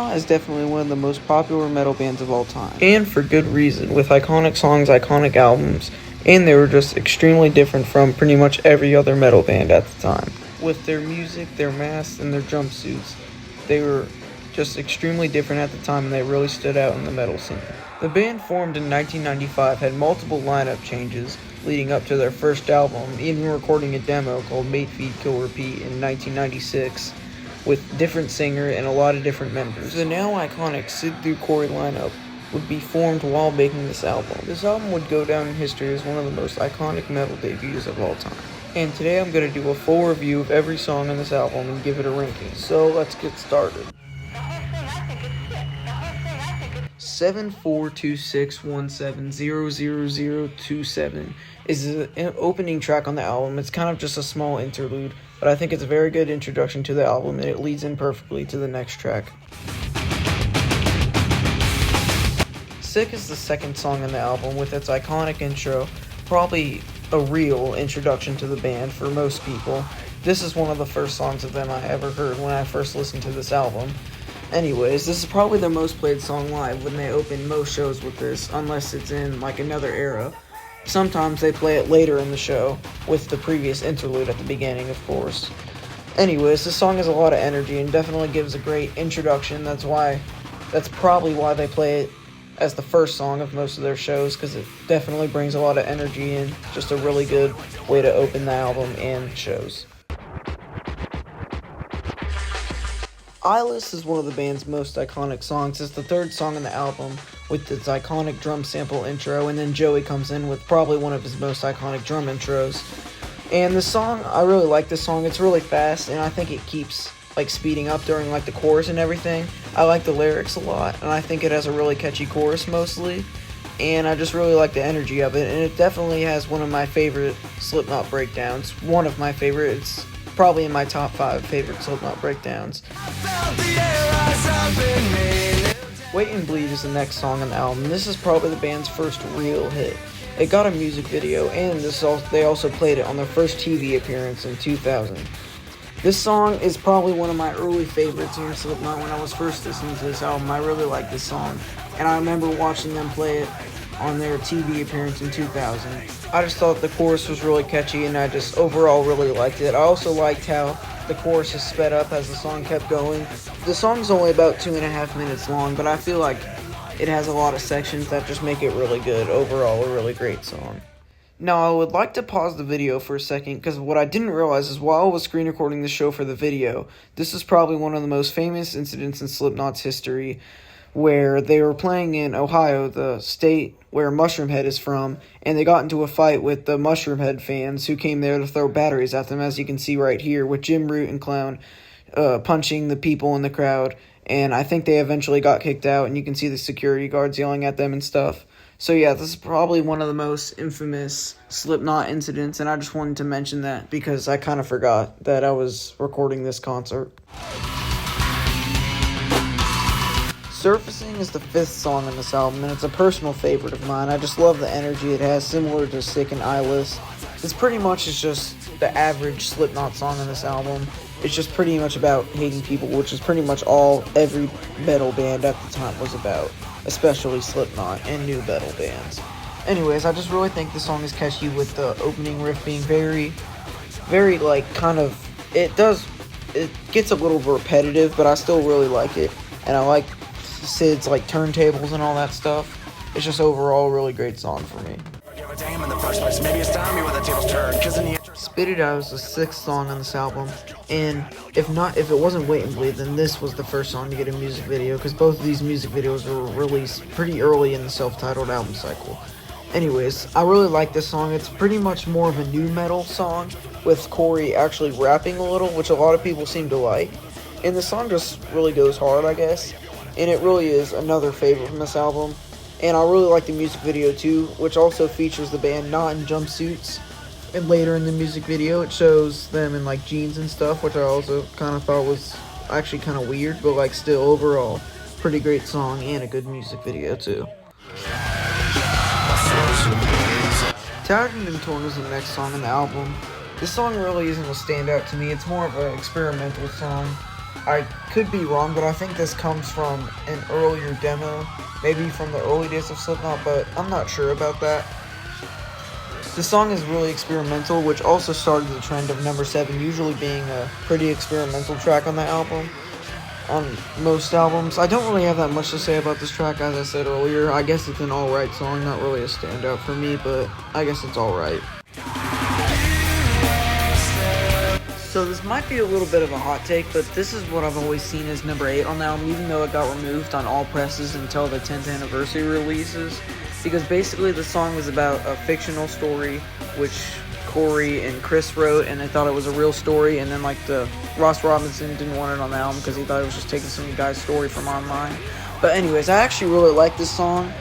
Slipknot is definitely one of the most popular metal bands of all time. And for good reason, with iconic songs, iconic albums, and they were just extremely different from pretty much every other metal band at the time. With their music, their masks, and their jumpsuits, they were just extremely different at the time, and they really stood out in the metal scene. The band formed in 1995 had multiple lineup changes leading up to their first album, even recording a demo called Mate, Feed, Kill, Repeat in 1996 with different singer and a lot of different members. The now iconic Sid through Corey lineup would be formed while making this album. This album would go down in history as one of the most iconic metal debuts of all time. And today I'm going to do a full review of every song on this album and give it a ranking. So let's get started. 742617000027 is the opening track on the album. It's kind of just a small interlude, but I think it's a very good introduction to the album, and it leads in perfectly to the next track. Sick is the second song on the album with its iconic intro, probably a real introduction to the band for most people. This is one of the first songs of them I ever heard when I first listened to this album. Anyways, this is probably their most played song live when they open most shows with this, unless it's in like another era. Sometimes they play it later in the show, with the previous interlude at the beginning, of course. Anyways, this song has a lot of energy and definitely gives a great introduction. That's probably why they play it as the first song of most of their shows, because it definitely brings a lot of energy and just a really good way to open the album and shows. Eyeless is one of the band's most iconic songs. It's the third song on the album with its iconic drum sample intro, and then Joey comes in with probably one of his most iconic drum intros. And the song, I really like this song. It's really fast, and I think it keeps like speeding up during like the chorus and everything. I like the lyrics a lot, and I think it has a really catchy chorus mostly, and I just really like the energy of it, and it definitely has one of my favorite Slipknot breakdowns. One of my favorite. It's probably in my top 5 favorite Slipknot breakdowns. Wait and Bleed is the next song on the album. This is probably the band's first real hit. It got a music video, and they also played it on their first TV appearance in 2000. This song is probably one of my early favorites here in Slipknot. When I was first listening to this album, I really liked this song, and I remember watching them play it on their TV appearance in 2000. I just thought the chorus was really catchy, and I just overall really liked it. I also liked how the chorus is sped up as the song kept going. The song's only about 2.5 minutes long, but I feel like it has a lot of sections that just make it really good. Overall, a really great song. Now, I would like to pause the video for a second, because what I didn't realize is while I was screen recording the show for the video, this is probably one of the most famous incidents in Slipknot's history, where they were playing in Ohio, the state where Mushroomhead is from, and they got into a fight with the Mushroomhead fans who came there to throw batteries at them, as you can see right here, with Jim Root and Clown punching the people in the crowd, and I think they eventually got kicked out, and you can see the security guards yelling at them and stuff. So yeah, this is probably one of the most infamous Slipknot incidents, and I just wanted to mention that because I kind of forgot that I was recording this concert. Surfacing is the 5th song on this album, and it's a personal favorite of mine. I just love the energy it has, similar to Sick and Eyeless. This pretty much is just the average Slipknot song on this album. It's just pretty much about hating people, which is pretty much all every metal band at the time was about, especially Slipknot and new metal bands. Anyways, I just really think the song is catchy, with the opening riff being very, like, kind of, it gets a little repetitive, but I still really like it, and I like Sid's like turntables and all that stuff. It's just overall a really great song for me. Spit It Out is the 6th song on this album, and if it wasn't Wait and Bleed, then this was the first song to get a music video, because both of these music videos were released pretty early in the self-titled album cycle. Anyways, I really like this song. It's pretty much more of a new metal song, with Corey actually rapping a little, which a lot of people seem to like, and the song just really goes hard, I guess. And it really is another favorite from this album. And I really like the music video too, which also features the band not in jumpsuits. And later in the music video, it shows them in like jeans and stuff, which I also kind of thought was actually kind of weird, but like still overall, pretty great song and a good music video too. Tattered and Torn is the next song on the album. This song really isn't a standout to me. It's more of an experimental song. I could be wrong, but I think this comes from an earlier demo, maybe from the early days of Slipknot, but I'm not sure about that. The song is really experimental, which also started the trend of number 7 usually being a pretty experimental track on the album. On most albums, I don't really have that much to say about this track, as I said earlier. I guess it's an alright song, not really a standout for me, but I guess it's alright. So this might be a little bit of a hot take, but this is what I've always seen as number 8 on the album, even though it got removed on all presses until the 10th anniversary releases. Because basically the song was about a fictional story, which Corey and Chris wrote, and they thought it was a real story, and then like Ross Robinson didn't want it on the album because he thought it was just taking some guy's story from online. But anyways, I actually really like this song.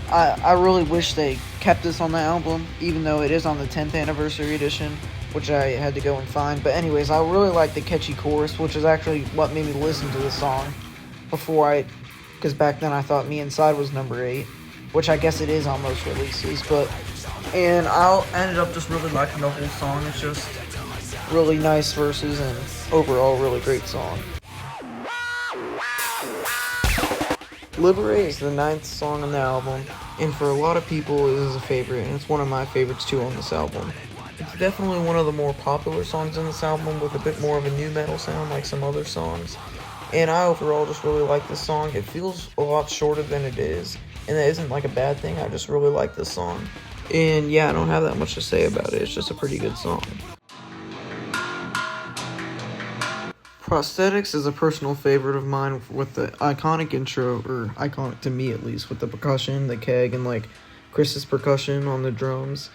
I really wish they kept this on the album, even though it is on the 10th anniversary edition, which I had to go and find. But anyways, I really like the catchy chorus, which is actually what made me listen to the song because back then I thought Me Inside was number 8, which I guess it is on most releases, and I ended up just really liking the whole song. It's just really nice verses and overall really great song. Liberate is the 9th song on the album, and for a lot of people it is a favorite, and it's one of my favorites too on this album. It's definitely one of the more popular songs on this album with a bit more of a nu metal sound like some other songs, and I overall just really like this song. It feels a lot shorter than it is, and that isn't like a bad thing. I just really like this song. And yeah, I don't have that much to say about it. It's just a pretty good song. Prosthetics is a personal favorite of mine with the iconic intro, or iconic to me at least, with the percussion, the keg, and like Chris's percussion on the drums.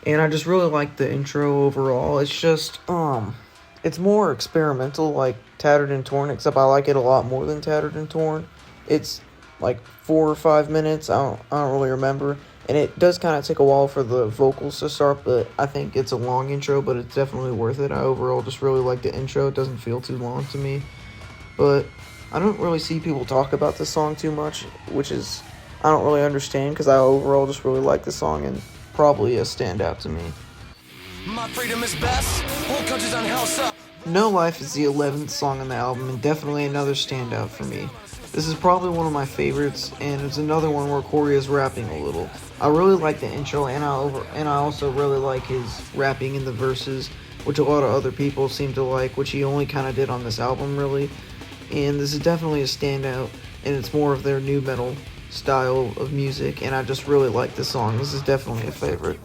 And I just really like the intro overall. It's just, it's more experimental like Tattered and Torn, except I like it a lot more than Tattered and Torn. It's like 4 or 5 minutes, I don't really remember, and it does kind of take a while for the vocals to start, but I think it's a long intro, but it's definitely worth it. I overall just really like the intro. It doesn't feel too long to me, but I don't really see people talk about this song too much, which is, I don't really understand, because I overall just really like the song, and probably a standout to me. My freedom is best. Whole country's on house up. No Life is the 11th song on the album, and definitely another standout for me. This is probably one of my favorites, and it's another one where Corey is rapping a little. I really like the intro, and I also really like his rapping in the verses, which a lot of other people seem to like, which he only kind of did on this album, really. And this is definitely a standout, and it's more of their nu metal style of music, and I just really like this song. This is definitely a favorite.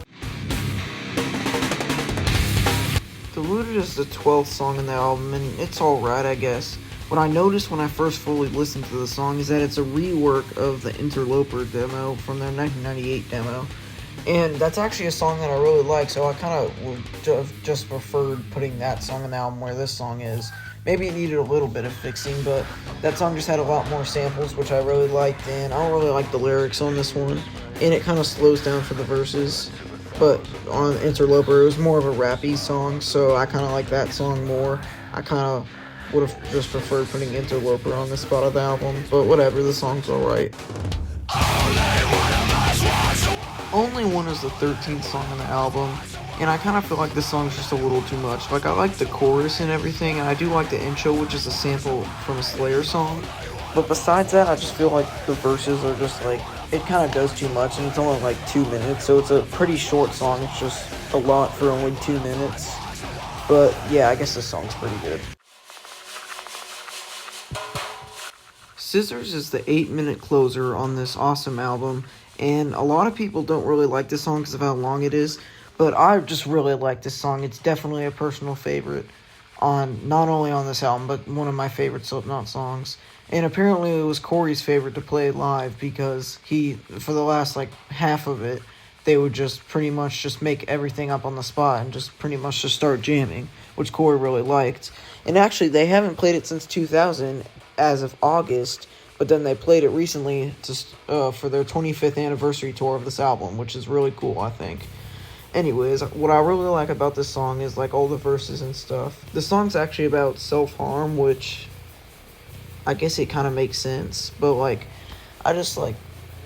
Deluded is the 12th song in the album, and it's alright, I guess. What I noticed when I first fully listened to the song is that it's a rework of the Interloper demo from their 1998 demo. And that's actually a song that I really like, so I kind of would have just preferred putting that song on the album where this song is. Maybe it needed a little bit of fixing, but that song just had a lot more samples, which I really liked, and I don't really like the lyrics on this one. And it kind of slows down for the verses. But on Interloper, it was more of a rappy song, so I kind of like that song more. I kind of would have just preferred putting Interloper on this spot of the album, but whatever, the song's alright. Only One is the 13th song on the album, and I kind of feel like this song's just a little too much. Like, I like the chorus and everything, and I do like the intro, which is a sample from a Slayer song, but besides that, I just feel like the verses are just like, it kind of does too much, and it's only like 2 minutes, so it's a pretty short song. It's just a lot for only 2 minutes, but yeah, I guess this song's pretty good. Scissors is the 8-minute closer on this awesome album, and a lot of people don't really like this song because of how long it is, but I just really like this song. It's definitely a personal favorite on not only on this album, but one of my favorite Slipknot songs. And apparently it was Corey's favorite to play live because for the last like half of it, they would just pretty much just make everything up on the spot and just pretty much just start jamming, which Corey really liked. And actually, they haven't played it since 2000 as of August, but then they played it recently for their 25th anniversary tour of this album, which is really cool, I think. Anyways, what I really like about this song is like all the verses and stuff. The song's actually about self-harm, which I guess it kind of makes sense, but like, I just like,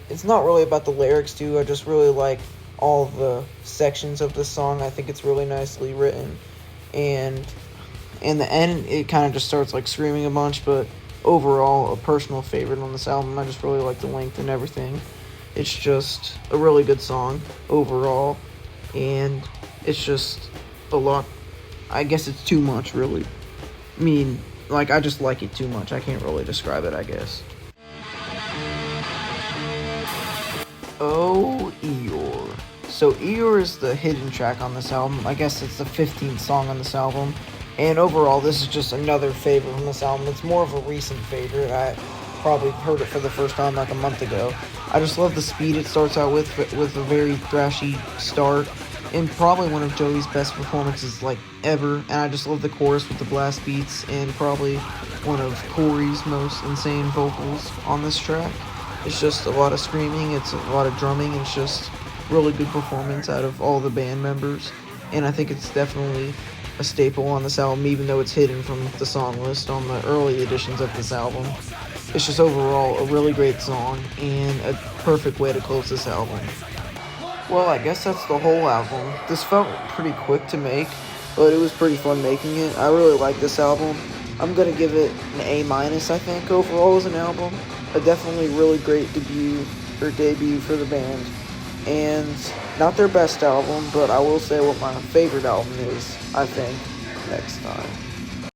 it's not really about the lyrics too. I just really like all the sections of the song. I think it's really nicely written, and In the end, it kind of just starts like screaming a bunch, but overall, a personal favorite on this album. I just really like the length and everything. It's just a really good song overall, and it's just a lot. I guess it's too much, really. I mean, like, I just like it too much. I can't really describe it, I guess. Oh, Eeyore. So, Eeyore is the hidden track on this album. I guess it's the 15th song on this album. And overall, this is just another favorite from this album. It's more of a recent favorite. I probably heard it for the first time like a month ago. I just love the speed it starts out with a very thrashy start. And probably one of Joey's best performances like ever. And I just love the chorus with the blast beats, and probably one of Corey's most insane vocals on this track. It's just a lot of screaming, it's a lot of drumming, it's just really good performance out of all the band members. And I think it's definitely a staple on this album, even though it's hidden from the song list on the early editions of this album. It's just overall a really great song and a perfect way to close this album. Well, I guess that's the whole album. This felt pretty quick to make, but it was pretty fun making it. I really like this album. I'm going to give it an A-, I think, overall as an album. A definitely really great debut for the band. And not their best album, but I will say what my favorite album is, I think, next time.